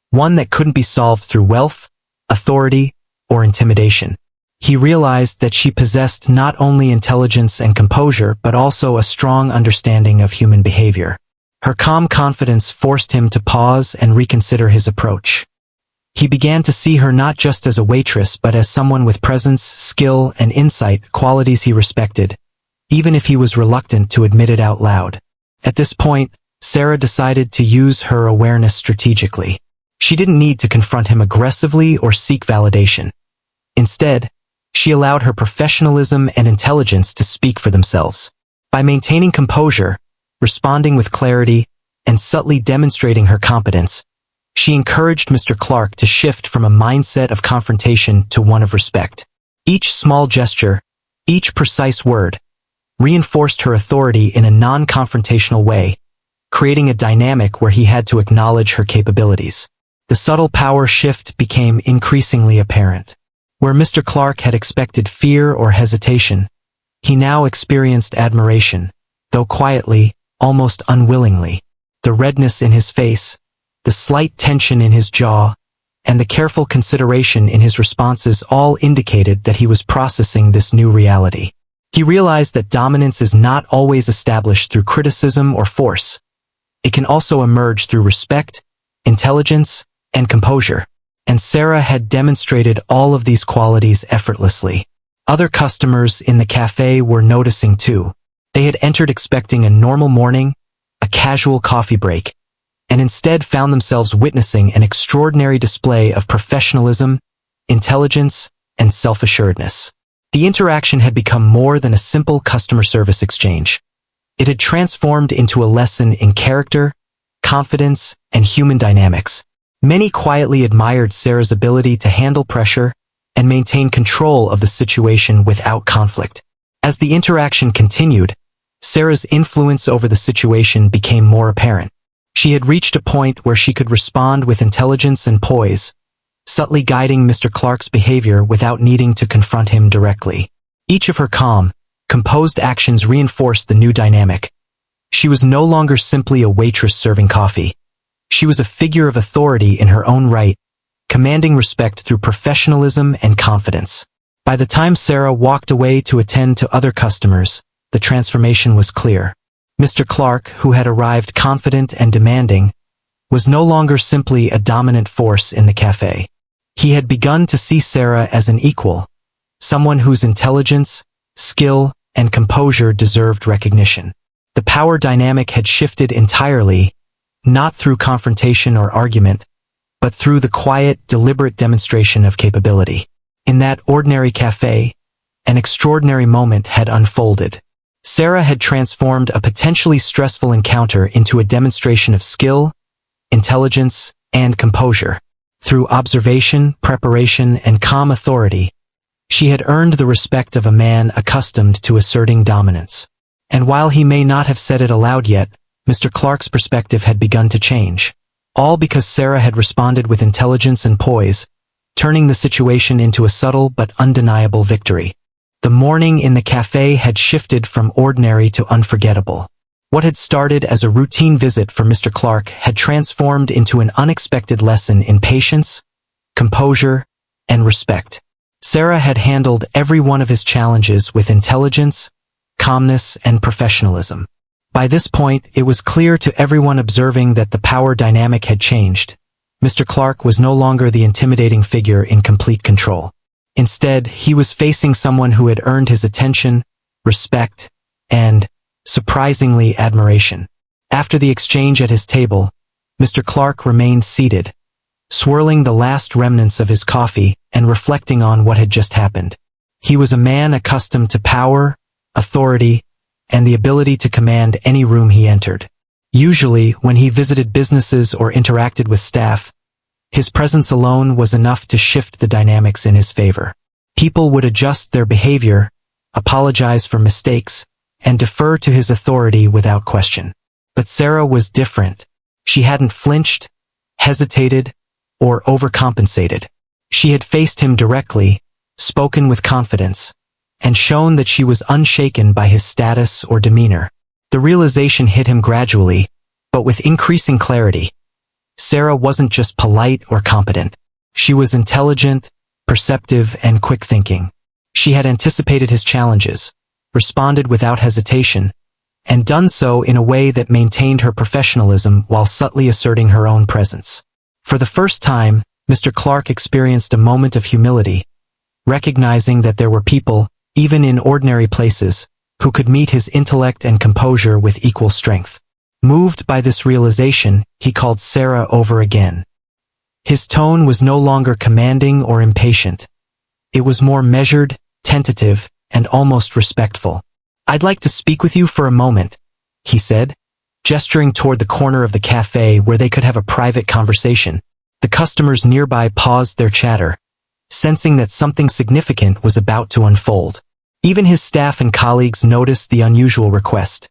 one that couldn't be solved through wealth, authority, or intimidation. He realized that she possessed not only intelligence and composure but also a strong understanding of human behavior. Her calm confidence forced him to pause and reconsider his approach. He began to see her not just as a waitress but as someone with presence, skill, and insight, qualities he respected, even if he was reluctant to admit it out loud. At this point, Sarah decided to use her awareness strategically. She didn't need to confront him aggressively or seek validation. Instead, she allowed her professionalism and intelligence to speak for themselves. By maintaining composure, responding with clarity, and subtly demonstrating her competence, she encouraged Mr. Clark to shift from a mindset of confrontation to one of respect. Each small gesture, each precise word, reinforced her authority in a non-confrontational way, creating a dynamic where he had to acknowledge her capabilities. The subtle power shift became increasingly apparent. Where Mr. Clark had expected fear or hesitation, he now experienced admiration, though quietly, almost unwillingly. The redness in his face, the slight tension in his jaw, and the careful consideration in his responses all indicated that he was processing this new reality. He realized that dominance is not always established through criticism or force. It can also emerge through respect, intelligence, and composure. And Sarah had demonstrated all of these qualities effortlessly. Other customers in the cafe were noticing too. They had entered expecting a normal morning, a casual coffee break, and instead found themselves witnessing an extraordinary display of professionalism, intelligence, and self-assuredness. The interaction had become more than a simple customer service exchange. It had transformed into a lesson in character, confidence, and human dynamics. Many quietly admired Sarah's ability to handle pressure and maintain control of the situation without conflict. As the interaction continued, Sarah's influence over the situation became more apparent. She had reached a point where she could respond with intelligence and poise, subtly guiding Mr. Clark's behavior without needing to confront him directly. Each of her calm, composed actions reinforced the new dynamic. She was no longer simply a waitress serving coffee. She was a figure of authority in her own right, commanding respect through professionalism and confidence. By the time Sarah walked away to attend to other customers, the transformation was clear. Mr. Clark, who had arrived confident and demanding, was no longer simply a dominant force in the cafe. He had begun to see Sarah as an equal, someone whose intelligence, skill, and composure deserved recognition. The power dynamic had shifted entirely, not through confrontation or argument, but through the quiet, deliberate demonstration of capability. In that ordinary cafe, an extraordinary moment had unfolded. Sarah had transformed a potentially stressful encounter into a demonstration of skill, intelligence, and composure. Through observation, preparation, and calm authority, she had earned the respect of a man accustomed to asserting dominance. And while he may not have said it aloud yet, Mr. Clark's perspective had begun to change. All because Sarah had responded with intelligence and poise, turning the situation into a subtle but undeniable victory. The morning in the cafe had shifted from ordinary to unforgettable. What had started as a routine visit for Mr. Clark had transformed into an unexpected lesson in patience, composure, and respect. Sarah had handled every one of his challenges with intelligence, calmness, and professionalism. By this point, it was clear to everyone observing that the power dynamic had changed. Mr. Clark was no longer the intimidating figure in complete control. Instead, he was facing someone who had earned his attention, respect, and, surprisingly, admiration. After the exchange at his table, Mr. Clark remained seated, swirling the last remnants of his coffee and reflecting on what had just happened. He was a man accustomed to power, authority, and the ability to command any room he entered. Usually, when he visited businesses or interacted with staff, his presence alone was enough to shift the dynamics in his favor. People would adjust their behavior, apologize for mistakes, and defer to his authority without question. But Sarah was different. She hadn't flinched, hesitated, or overcompensated. She had faced him directly, spoken with confidence, and shown that she was unshaken by his status or demeanor. The realization hit him gradually, but with increasing clarity. Sarah wasn't just polite or competent. She was intelligent, perceptive, and quick-thinking. She had anticipated his challenges, responded without hesitation, and done so in a way that maintained her professionalism while subtly asserting her own presence. For the first time, Mr. Clark experienced a moment of humility, recognizing that there were people, even in ordinary places, who could meet his intellect and composure with equal strength. Moved by this realization, he called Sarah over again. His tone was no longer commanding or impatient. It was more measured, tentative, and almost respectful. "I'd like to speak with you for a moment," he said, gesturing toward the corner of the cafe where they could have a private conversation. The customers nearby paused their chatter, sensing that something significant was about to unfold. Even his staff and colleagues noticed the unusual request,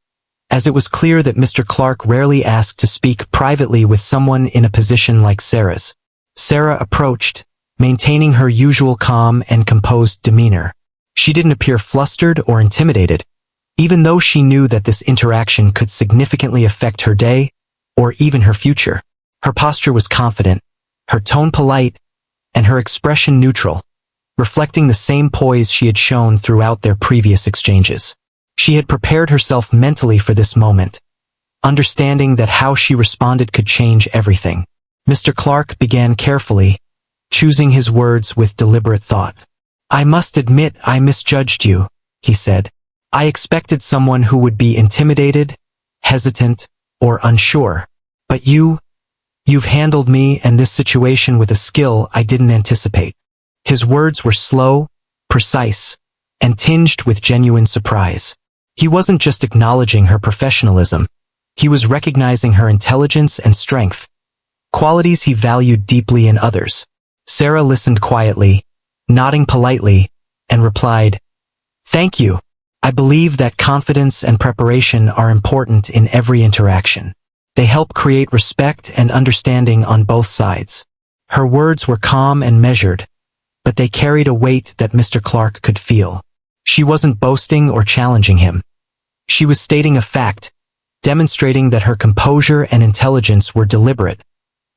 as it was clear that Mr. Clark rarely asked to speak privately with someone in a position like Sarah's. Sarah approached, maintaining her usual calm and composed demeanor. She didn't appear flustered or intimidated, even though she knew that this interaction could significantly affect her day or even her future. Her posture was confident, her tone polite, and her expression neutral, reflecting the same poise she had shown throughout their previous exchanges. She had prepared herself mentally for this moment, understanding that how she responded could change everything. Mr. Clark began carefully, choosing his words with deliberate thought. "I must admit I misjudged you," he said. "I expected someone who would be intimidated, hesitant, or unsure. But you've handled me and this situation with a skill I didn't anticipate." His words were slow, precise, and tinged with genuine surprise. He wasn't just acknowledging her professionalism, he was recognizing her intelligence and strength, qualities he valued deeply in others. Sarah listened quietly, nodding politely, and replied, "Thank you. I believe that confidence and preparation are important in every interaction. They help create respect and understanding on both sides." Her words were calm and measured, but they carried a weight that Mr. Clark could feel. She wasn't boasting or challenging him. She was stating a fact, demonstrating that her composure and intelligence were deliberate,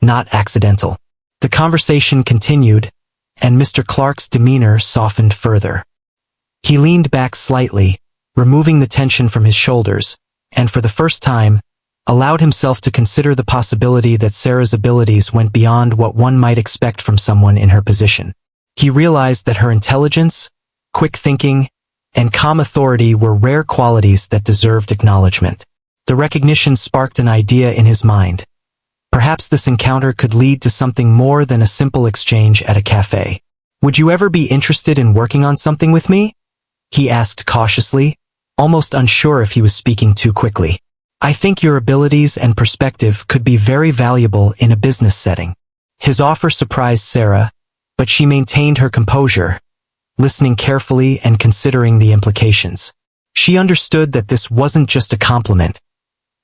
not accidental. The conversation continued, and Mr. Clark's demeanor softened further. He leaned back slightly, removing the tension from his shoulders, and for the first time, allowed himself to consider the possibility that Sarah's abilities went beyond what one might expect from someone in her position. He realized that her intelligence, quick thinking, and calm authority were rare qualities that deserved acknowledgement. The recognition sparked an idea in his mind. Perhaps this encounter could lead to something more than a simple exchange at a cafe. "Would you ever be interested in working on something with me?" he asked cautiously, almost unsure if he was speaking too quickly. "I think your abilities and perspective could be very valuable in a business setting." His offer surprised Sarah, but she maintained her composure, listening carefully and considering the implications. She understood that this wasn't just a compliment.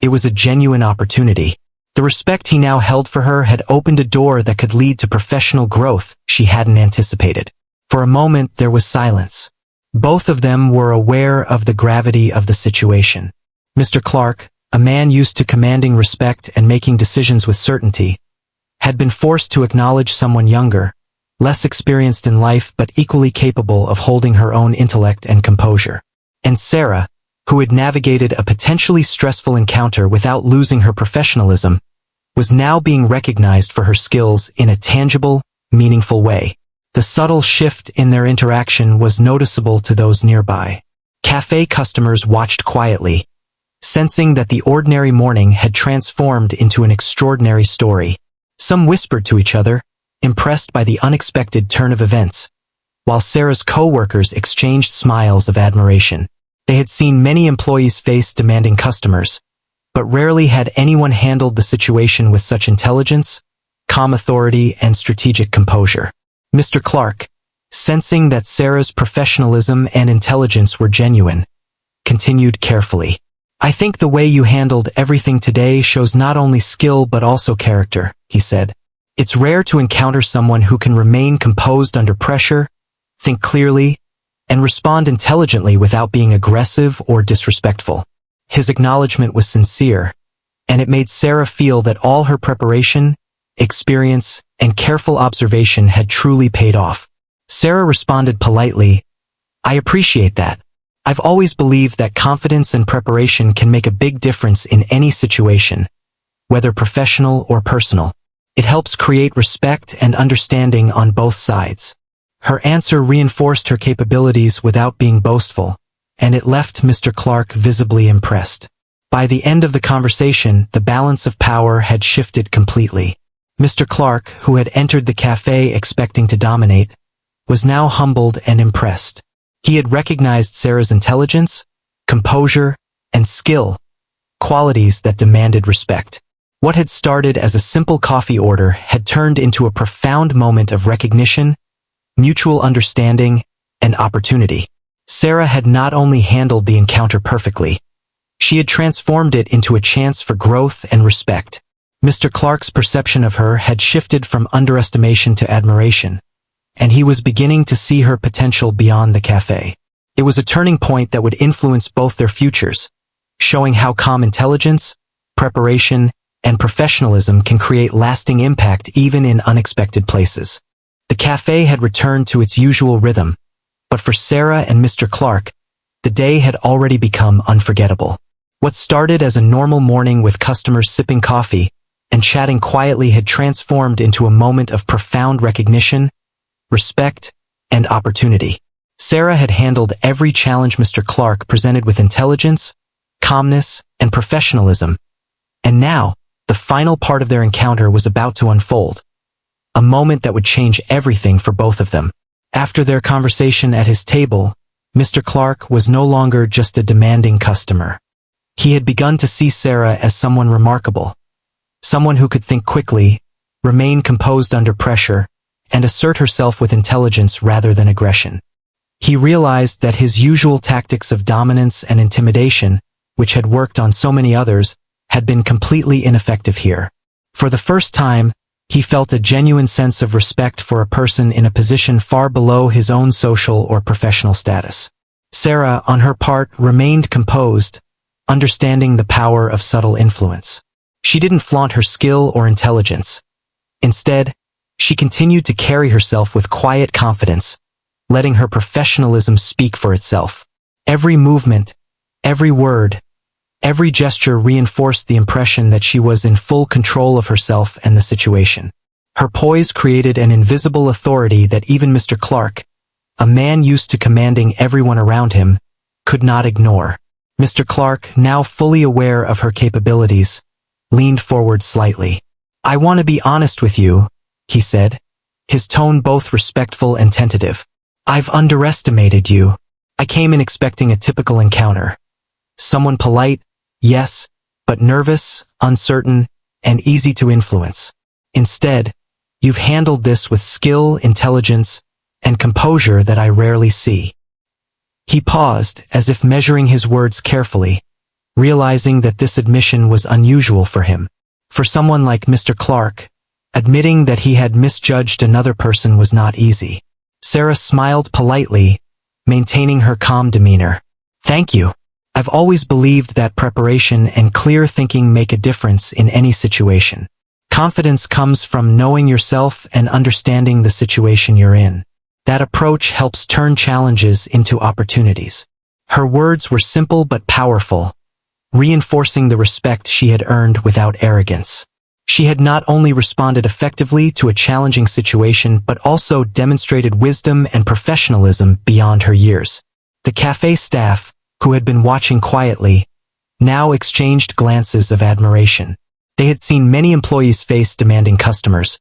It was a genuine opportunity. The respect he now held for her had opened a door that could lead to professional growth she hadn't anticipated. For a moment there was silence. Both of them were aware of the gravity of the situation. Mr. Clark, a man used to commanding respect and making decisions with certainty, had been forced to acknowledge someone younger, less experienced in life but equally capable of holding her own intellect and composure. And Sarah, who had navigated a potentially stressful encounter without losing her professionalism, was now being recognized for her skills in a tangible, meaningful way. The subtle shift in their interaction was noticeable to those nearby. Cafe customers watched quietly, sensing that the ordinary morning had transformed into an extraordinary story. Some whispered to each other, impressed by the unexpected turn of events, while Sarah's co-workers exchanged smiles of admiration. They had seen many employees face demanding customers, but rarely had anyone handled the situation with such intelligence, calm authority, and strategic composure. Mr. Clark, sensing that Sarah's professionalism and intelligence were genuine, continued carefully. "I think the way you handled everything today shows not only skill but also character," he said. "It's rare to encounter someone who can remain composed under pressure, think clearly, and respond intelligently without being aggressive or disrespectful." His acknowledgement was sincere, and it made Sarah feel that all her preparation, experience, and careful observation had truly paid off. Sarah responded politely, "I appreciate that. I've always believed that confidence and preparation can make a big difference in any situation, whether professional or personal. It helps create respect and understanding on both sides." Her answer reinforced her capabilities without being boastful, and it left Mr. Clark visibly impressed. By the end of the conversation, the balance of power had shifted completely. Mr. Clark, who had entered the cafe expecting to dominate, was now humbled and impressed. He had recognized Sarah's intelligence, composure, and skill, qualities that demanded respect. What had started as a simple coffee order had turned into a profound moment of recognition, mutual understanding, and opportunity. Sarah had not only handled the encounter perfectly, she had transformed it into a chance for growth and respect. Mr. Clark's perception of her had shifted from underestimation to admiration, and he was beginning to see her potential beyond the cafe. It was a turning point that would influence both their futures, showing how calm intelligence, preparation, and professionalism can create lasting impact even in unexpected places. The cafe had returned to its usual rhythm, but for Sarah and Mr. Clark, the day had already become unforgettable. What started as a normal morning with customers sipping coffee and chatting quietly had transformed into a moment of profound recognition, respect, and opportunity. Sarah had handled every challenge Mr. Clark presented with intelligence, calmness, and professionalism, and now, the final part of their encounter was about to unfold, a moment that would change everything for both of them. After their conversation at his table, Mr. Clark was no longer just a demanding customer. He had begun to see Sarah as someone remarkable, someone who could think quickly, remain composed under pressure, and assert herself with intelligence rather than aggression. He realized that his usual tactics of dominance and intimidation, which had worked on so many others, had been completely ineffective here. For the first time, he felt a genuine sense of respect for a person in a position far below his own social or professional status. Sarah, on her part, remained composed, understanding the power of subtle influence. She didn't flaunt her skill or intelligence. Instead, she continued to carry herself with quiet confidence, letting her professionalism speak for itself. Every movement, every word, every gesture reinforced the impression that she was in full control of herself and the situation. Her poise created an invisible authority that even Mr. Clark, a man used to commanding everyone around him, could not ignore. Mr. Clark, now fully aware of her capabilities, leaned forward slightly. "I want to be honest with you," he said, his tone both respectful and tentative. "I've underestimated you. I came in expecting a typical encounter. Someone polite, yes, but nervous, uncertain, and easy to influence. Instead, you've handled this with skill, intelligence, and composure that I rarely see." He paused, as if measuring his words carefully, realizing that this admission was unusual for him. For someone like Mr. Clark, admitting that he had misjudged another person was not easy. Sarah smiled politely, maintaining her calm demeanor. "Thank you. I've always believed that preparation and clear thinking make a difference in any situation. Confidence comes from knowing yourself and understanding the situation you're in. That approach helps turn challenges into opportunities." Her words were simple but powerful, reinforcing the respect she had earned without arrogance. She had not only responded effectively to a challenging situation but also demonstrated wisdom and professionalism beyond her years. The cafe staff, who had been watching quietly, now exchanged glances of admiration. They had seen many employees face demanding customers,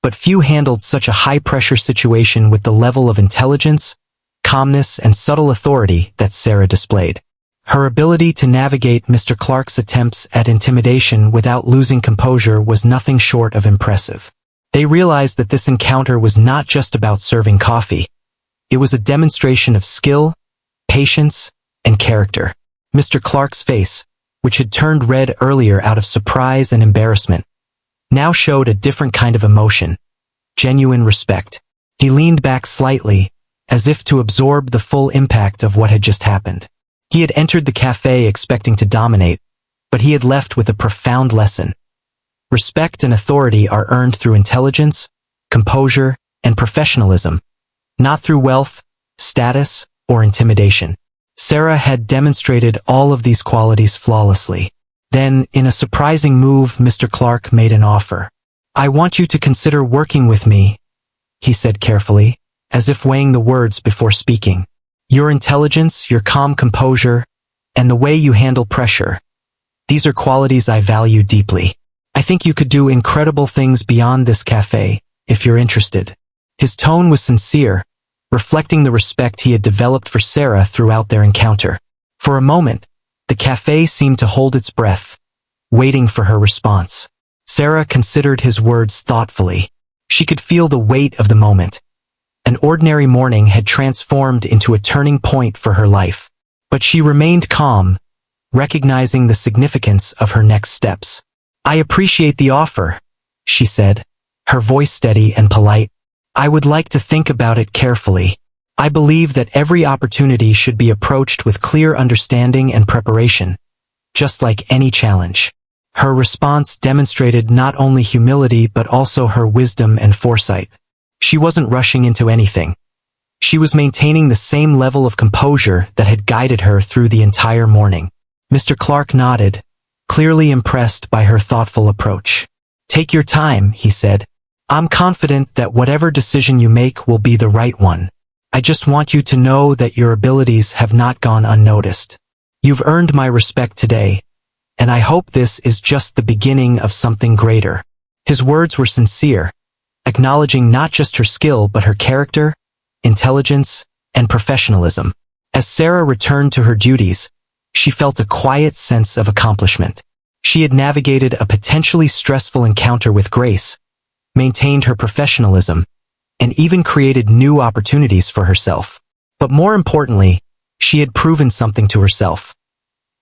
but few handled such a high-pressure situation with the level of intelligence, calmness, and subtle authority that Sarah displayed. Her ability to navigate Mr. Clark's attempts at intimidation without losing composure was nothing short of impressive. They realized that this encounter was not just about serving coffee. It was a demonstration of skill, patience, and character. Mr. Clark's face, which had turned red earlier out of surprise and embarrassment, now showed a different kind of emotion, genuine respect. He leaned back slightly, as if to absorb the full impact of what had just happened. He had entered the cafe expecting to dominate, but he had left with a profound lesson. Respect and authority are earned through intelligence, composure, and professionalism, not through wealth, status, or intimidation. Sarah had demonstrated all of these qualities flawlessly. Then, in a surprising move, Mr. Clark made an offer. "I want you to consider working with me," he said carefully, as if weighing the words before speaking. "Your intelligence, your calm composure, and the way you handle pressure, these are qualities I value deeply. I think you could do incredible things beyond this cafe, if you're interested." His tone was sincere, reflecting the respect he had developed for Sarah throughout their encounter. For a moment, the cafe seemed to hold its breath, waiting for her response. Sarah considered his words thoughtfully. She could feel the weight of the moment. An ordinary morning had transformed into a turning point for her life. But she remained calm, recognizing the significance of her next steps. "I appreciate the offer," she said, her voice steady and polite. "I would like to think about it carefully. I believe that every opportunity should be approached with clear understanding and preparation, just like any challenge." Her response demonstrated not only humility but also her wisdom and foresight. She wasn't rushing into anything. She was maintaining the same level of composure that had guided her through the entire morning. Mr. Clark nodded, clearly impressed by her thoughtful approach. "Take your time," he said. "I'm confident that whatever decision you make will be the right one. I just want you to know that your abilities have not gone unnoticed. You've earned my respect today, and I hope this is just the beginning of something greater." His words were sincere, acknowledging not just her skill but her character, intelligence, and professionalism. As Sarah returned to her duties, she felt a quiet sense of accomplishment. She had navigated a potentially stressful encounter with grace, maintained her professionalism, and even created new opportunities for herself. But more importantly, she had proven something to herself: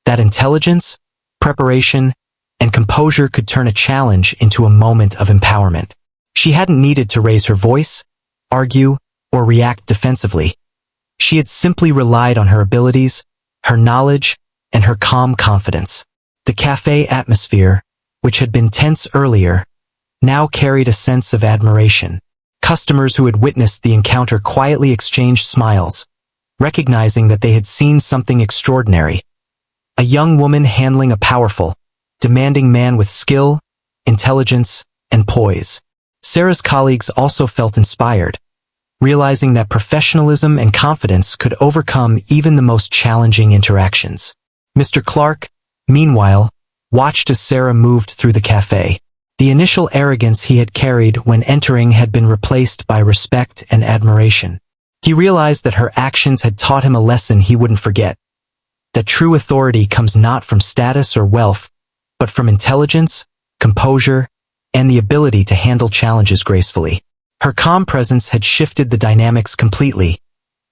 that intelligence, preparation, and composure could turn a challenge into a moment of empowerment. She hadn't needed to raise her voice, argue, or react defensively. She had simply relied on her abilities, her knowledge, and her calm confidence. The cafe atmosphere, which had been tense earlier, now carried a sense of admiration. Customers who had witnessed the encounter quietly exchanged smiles, recognizing that they had seen something extraordinary. A young woman handling a powerful, demanding man with skill, intelligence, and poise. Sarah's colleagues also felt inspired, realizing that professionalism and confidence could overcome even the most challenging interactions. Mr. Clark, meanwhile, watched as Sarah moved through the cafe. The initial arrogance he had carried when entering had been replaced by respect and admiration. He realized that her actions had taught him a lesson he wouldn't forget: that true authority comes not from status or wealth, but from intelligence, composure, and the ability to handle challenges gracefully. Her calm presence had shifted the dynamics completely,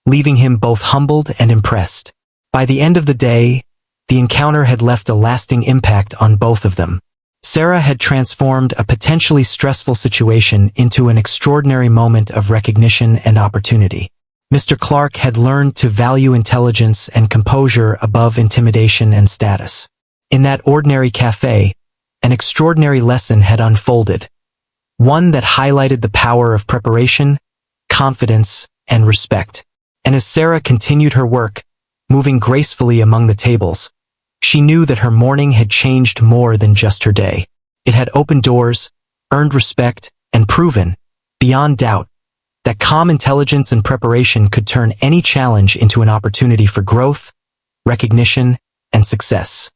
leaving him both humbled and impressed. By the end of the day, the encounter had left a lasting impact on both of them. Sarah had transformed a potentially stressful situation into an extraordinary moment of recognition and opportunity. Mr. Clark had learned to value intelligence and composure above intimidation and status. In that ordinary cafe, an extraordinary lesson had unfolded, one that highlighted the power of preparation, confidence, and respect. And as Sarah continued her work, moving gracefully among the tables, she knew that her morning had changed more than just her day. It had opened doors, earned respect, and proven, beyond doubt, that calm intelligence and preparation could turn any challenge into an opportunity for growth, recognition, and success.